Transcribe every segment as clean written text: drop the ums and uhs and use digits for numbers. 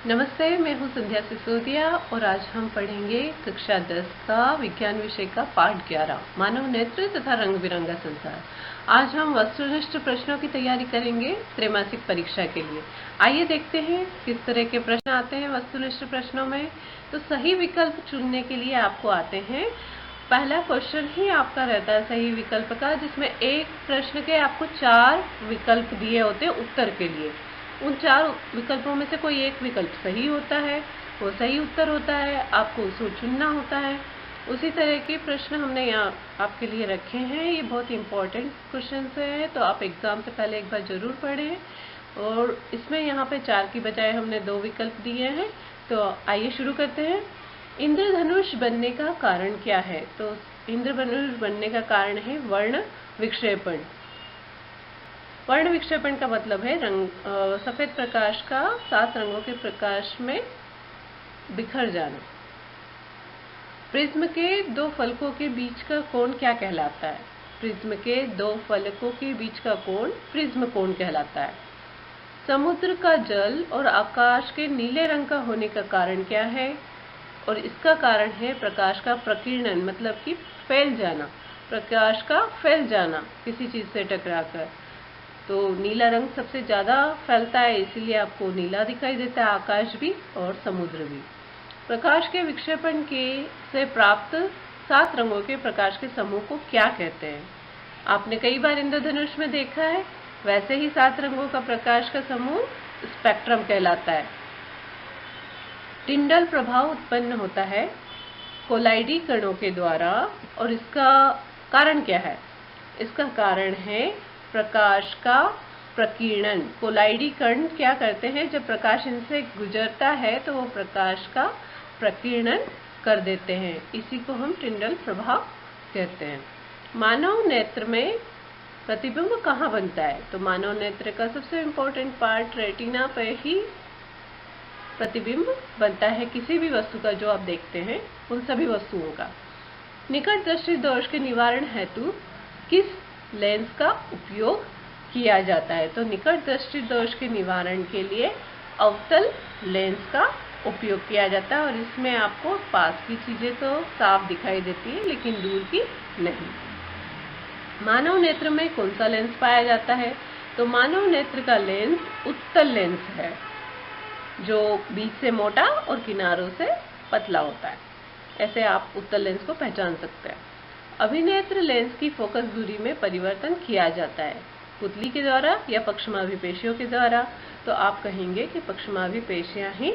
नमस्ते, मैं हूं संध्या सिसोदिया और आज हम पढ़ेंगे कक्षा 10 का विज्ञान विषय का पाठ 11 मानव नेत्र तथा रंग बिरंगा संसार। आज हम वस्तुनिष्ठ प्रश्नों की तैयारी करेंगे त्रैमासिक परीक्षा के लिए। आइए देखते हैं किस तरह के प्रश्न आते हैं वस्तुनिष्ठ प्रश्नों में। तो सही विकल्प चुनने के लिए आपको आते हैं, पहला क्वेश्चन ही आपका रहता है सही विकल्प का, जिसमें एक प्रश्न के आपको 4 विकल्प दिए होते हैं उत्तर के लिए। उन 4 विकल्पों में से कोई एक विकल्प सही होता है, वो सही उत्तर होता है, आपको उसको चुनना होता है। उसी तरह के प्रश्न हमने यहाँ आपके लिए रखे हैं। ये बहुत इंपॉर्टेंट क्वेश्चन हैं, तो आप एग्जाम से पहले एक बार जरूर पढ़ें। और इसमें यहाँ पे 4 की बजाय हमने 2 विकल्प दिए हैं। तो आइए शुरू करते हैं। इंद्रधनुष बनने का कारण क्या है? तो इंद्रधनुष बनने का कारण है वर्ण विक्षेपण। वर्ण विक्षेपण का मतलब है सफेद प्रकाश का 7 रंगों के प्रकाश में बिखर जाना। प्रिज्म के 2 फलकों के बीच का कोण क्या कहलाता है? प्रिज्म के 2 फलकों के बीच का कोण प्रिज्म कोण कहलाता है। समुद्र का जल और आकाश के नीले रंग का होने का कारण क्या है? और इसका कारण है प्रकाश का प्रकीर्णन, मतलब कि फैल जाना, प्रकाश का फैल जाना किसी चीज से टकराकर। तो नीला रंग सबसे ज्यादा फैलता है, इसीलिए आपको नीला दिखाई देता है, आकाश भी और समुद्र भी। प्रकाश के विक्षेपण से प्राप्त 7 रंगों के प्रकाश के समूह को क्या कहते हैं? आपने कई बार इंद्रधनुष में देखा है, वैसे ही 7 रंगों का प्रकाश का समूह स्पेक्ट्रम कहलाता है। टिंडल प्रभाव उत्पन्न होता है कोलाइडी कणों के द्वारा, और इसका कारण क्या है? इसका कारण है प्रकाश का प्रकीर्णन। कोलाइडी कण क्या करते हैं? जब प्रकाश इनसे गुजरता है तो वो प्रकाश का प्रकीर्णन कर देते हैं, इसी को हम टिंडल प्रभाव कहते हैं। मानव नेत्र में प्रतिबिंब कहाँ बनता है? तो मानव नेत्र का सबसे इम्पोर्टेंट पार्ट रेटिना पे ही प्रतिबिंब बनता है, किसी भी वस्तु का जो आप देखते हैं उन सभी वस्तुओं का। निकट दृष्टि दोष के निवारण हेतु किस लेंस का उपयोग किया जाता है? तो निकट दृष्टि दोष के निवारण के लिए अवतल लेंस का उपयोग किया जाता है, और इसमें आपको पास की चीजें तो साफ दिखाई देती है लेकिन दूर की नहीं। मानव नेत्र में कौन सा लेंस पाया जाता है? तो मानव नेत्र का लेंस उत्तल लेंस है, जो बीच से मोटा और किनारों से पतला होता है। ऐसे आप उत्तल लेंस को पहचान सकते हैं। अभिनेत्र लेंस की फोकस दूरी में परिवर्तन किया जाता है, पुतली के द्वारा या पक्षमाभि पेशियों के द्वारा? तो आप कहेंगे कि पक्षमाभि पेशियां ही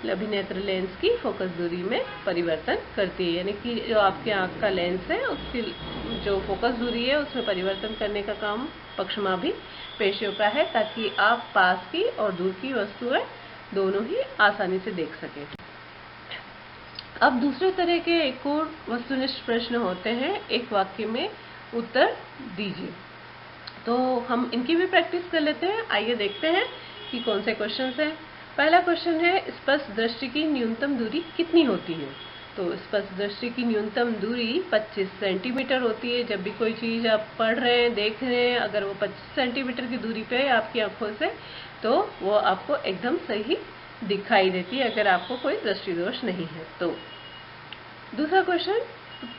अभिनेत्र लेंस की फोकस दूरी में परिवर्तन करती है, यानी कि जो आपके आंख का लेंस है उसकी जो फोकस दूरी है उसमें परिवर्तन करने का काम पक्षमाभि पेशियों का है, ताकि आप पास की और दूर की वस्तुएं दोनों ही आसानी से देख सकें। अब दूसरे तरह के एक और वस्तुनिष्ठ प्रश्न होते हैं, एक वाक्य में उत्तर दीजिए। तो हम इनकी भी प्रैक्टिस कर लेते हैं। आइए देखते हैं कि कौन से क्वेश्चन हैं। पहला क्वेश्चन है, स्पष्ट दृष्टि की न्यूनतम दूरी कितनी होती है? तो स्पष्ट दृष्टि की न्यूनतम दूरी 25 सेंटीमीटर होती है। जब भी कोई चीज आप पढ़ रहे हैं, देख रहे हैं, अगर वो 25 सेंटीमीटर की दूरी पे है आपकी आंखों से, तो वो आपको एकदम सही दिखाई देती है, अगर आपको कोई दृष्टि दोष नहीं है तो। दूसरा क्वेश्चन,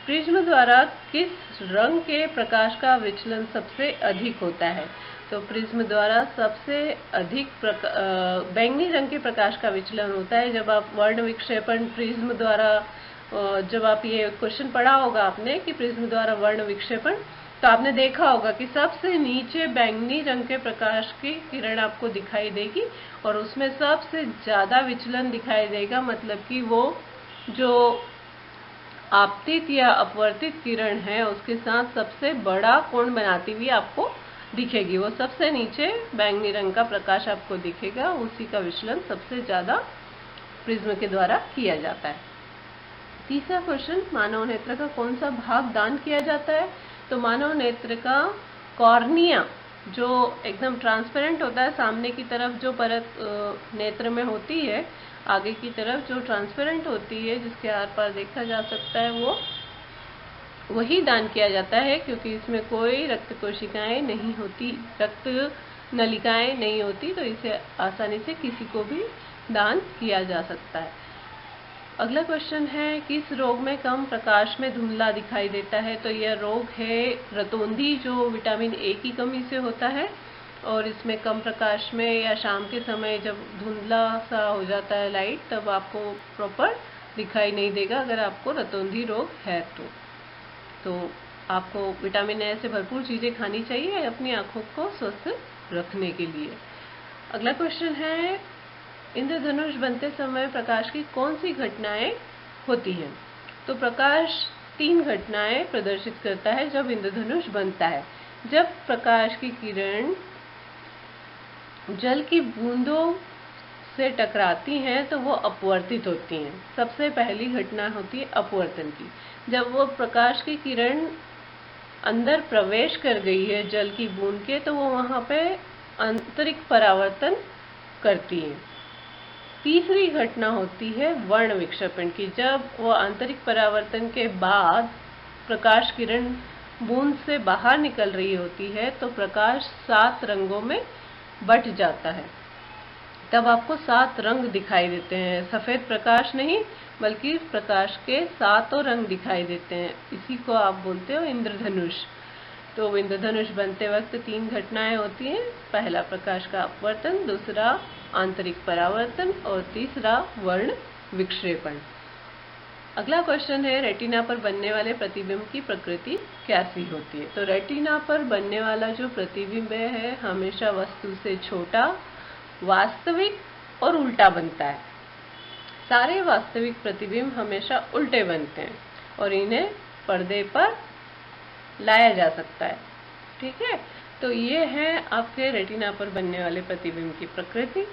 प्रिज्म द्वारा किस रंग के प्रकाश का विचलन सबसे अधिक होता है? तो प्रिज्म द्वारा सबसे अधिक बैंगनी रंग के प्रकाश का विचलन होता है। जब आप वर्ण विक्षेपण प्रिज्म द्वारा, जब आप ये क्वेश्चन पढ़ा होगा आपने कि प्रिज्म द्वारा वर्ण विक्षेपण, तो आपने देखा होगा कि सबसे नीचे बैंगनी रंग के प्रकाश की किरण आपको दिखाई देगी और उसमें सबसे ज्यादा विचलन दिखाई देगा, मतलब कि वो जो आपतित या अपवर्तित किरण है उसके साथ सबसे बड़ा कोण बनाती हुई आपको दिखेगी। वो सबसे नीचे बैंगनी रंग का प्रकाश आपको दिखेगा, उसी का विचलन सबसे ज्यादा प्रिज्म के द्वारा किया जाता है। तीसरा क्वेश्चन, मानव नेत्र का कौन सा भाग दान किया जाता है? तो मानव नेत्र का कॉर्निया, जो एकदम ट्रांसपेरेंट होता है, सामने की तरफ जो परत नेत्र में होती है, आगे की तरफ जो ट्रांसपेरेंट होती है जिसके आर पार देखा जा सकता है, वो वही दान किया जाता है, क्योंकि इसमें कोई रक्त कोशिकाएं नहीं होती, रक्त नलिकाएं नहीं होती, तो इसे आसानी से किसी को भी दान किया जा सकता है। अगला क्वेश्चन है, किस रोग में कम प्रकाश में धुंधला दिखाई देता है? तो यह रोग है रतौंधी, जो विटामिन ए की कमी से होता है और इसमें कम प्रकाश में या शाम के समय जब धुंधला सा हो जाता है लाइट, तब आपको प्रॉपर दिखाई नहीं देगा अगर आपको रतौंधी रोग है तो आपको विटामिन ए से भरपूर चीज़ें खानी चाहिए अपनी आँखों को स्वस्थ रखने के लिए। अगला क्वेश्चन है, इंद्रधनुष बनते समय प्रकाश की कौन सी घटनाएं होती हैं? तो प्रकाश 3 घटनाएं प्रदर्शित करता है जब इंद्रधनुष बनता है। जब प्रकाश की किरण जल की बूंदों से टकराती हैं तो वो अपवर्तित होती हैं। सबसे पहली घटना होती है अपवर्तन की। जब वो प्रकाश की किरण अंदर प्रवेश कर गई है जल की बूंद के, तो वो वहाँ पे आंतरिक परावर्तन करती है। तीसरी घटना होती है वर्ण विक्षेपण की। जब वो आंतरिक परावर्तन के बाद प्रकाश किरण बूंद से बाहर निकल रही होती है तो प्रकाश 7 रंगों में बट जाता है। तब आपको 7 रंग दिखाई देते हैं। सफेद प्रकाश नहीं, बल्कि प्रकाश के 7 रंग दिखाई देते हैं। इसी को आप बोलते हो इंद्रधनुष। तो इंद्रधनुष बनते वक्त 3 घटनाएं होती हैं। पहला प्रकाश का अपवर्तन, दूसरा आंतरिक परावर्तन और तीसरा वर्ण विक्षेपण। अगला क्वेश्चन है, रेटिना पर बनने वाले प्रतिबिंब की प्रकृति कैसी होती है? तो रेटिना पर बनने वाला जो प्रतिबिंब है हमेशा वस्तु से छोटा, वास्तविक और उल्टा बनता है। सारे वास्तविक प्रतिबिंब हमेशा उल्टे बनते हैं और इन्हें पर्दे पर लाया जा सकता है। ठीक है, तो ये है आपके रेटिना पर बनने वाले प्रतिबिंब की प्रकृति।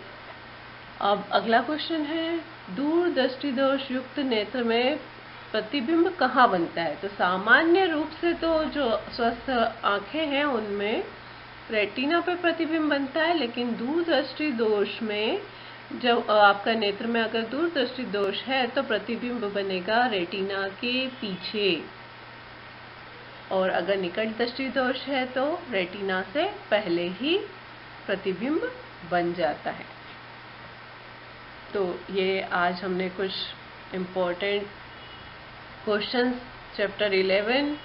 अब अगला क्वेश्चन है, दूर दृष्टि दोष युक्त नेत्र में प्रतिबिंब कहाँ बनता है? तो सामान्य रूप से तो जो स्वस्थ आंखें हैं उनमें रेटिना पे प्रतिबिंब बनता है, लेकिन दूर दृष्टि दोष में जब आपका नेत्र में अगर दूर दृष्टि दोष है तो प्रतिबिंब बनेगा रेटिना के पीछे, और अगर निकट दृष्टि दोष है तो रेटिना से पहले ही प्रतिबिंब बन जाता है। तो ये आज हमने कुछ इम्पोर्टेंट क्वेश्चंस चैप्टर 11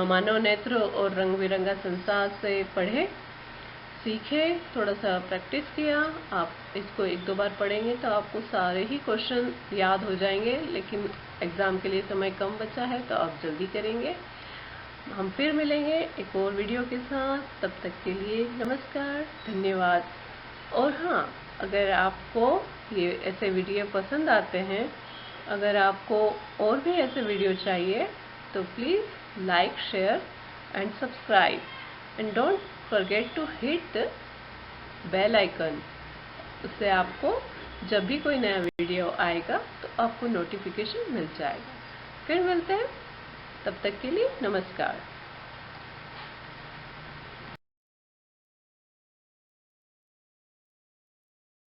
मानव नेत्र और रंग बिरंगा संसार से पढ़े, सीखे, थोड़ा सा प्रैक्टिस किया। आप इसको 1-2 बार पढ़ेंगे तो आपको सारे ही क्वेश्चन याद हो जाएंगे, लेकिन एग्ज़ाम के लिए समय कम बचा है तो आप जल्दी करेंगे। हम फिर मिलेंगे एक और वीडियो के साथ। तब तक के लिए नमस्कार, धन्यवाद। और हाँ, अगर आपको ये ऐसे वीडियो पसंद आते हैं, अगर आपको और भी ऐसे वीडियो चाहिए तो please like, share and subscribe and don't forget to hit the bell icon. उससे आपको जब भी कोई नया वीडियो आएगा तो आपको नोटिफिकेशन मिल जाएगा। फिर मिलते हैं, तब तक के लिए नमस्कार।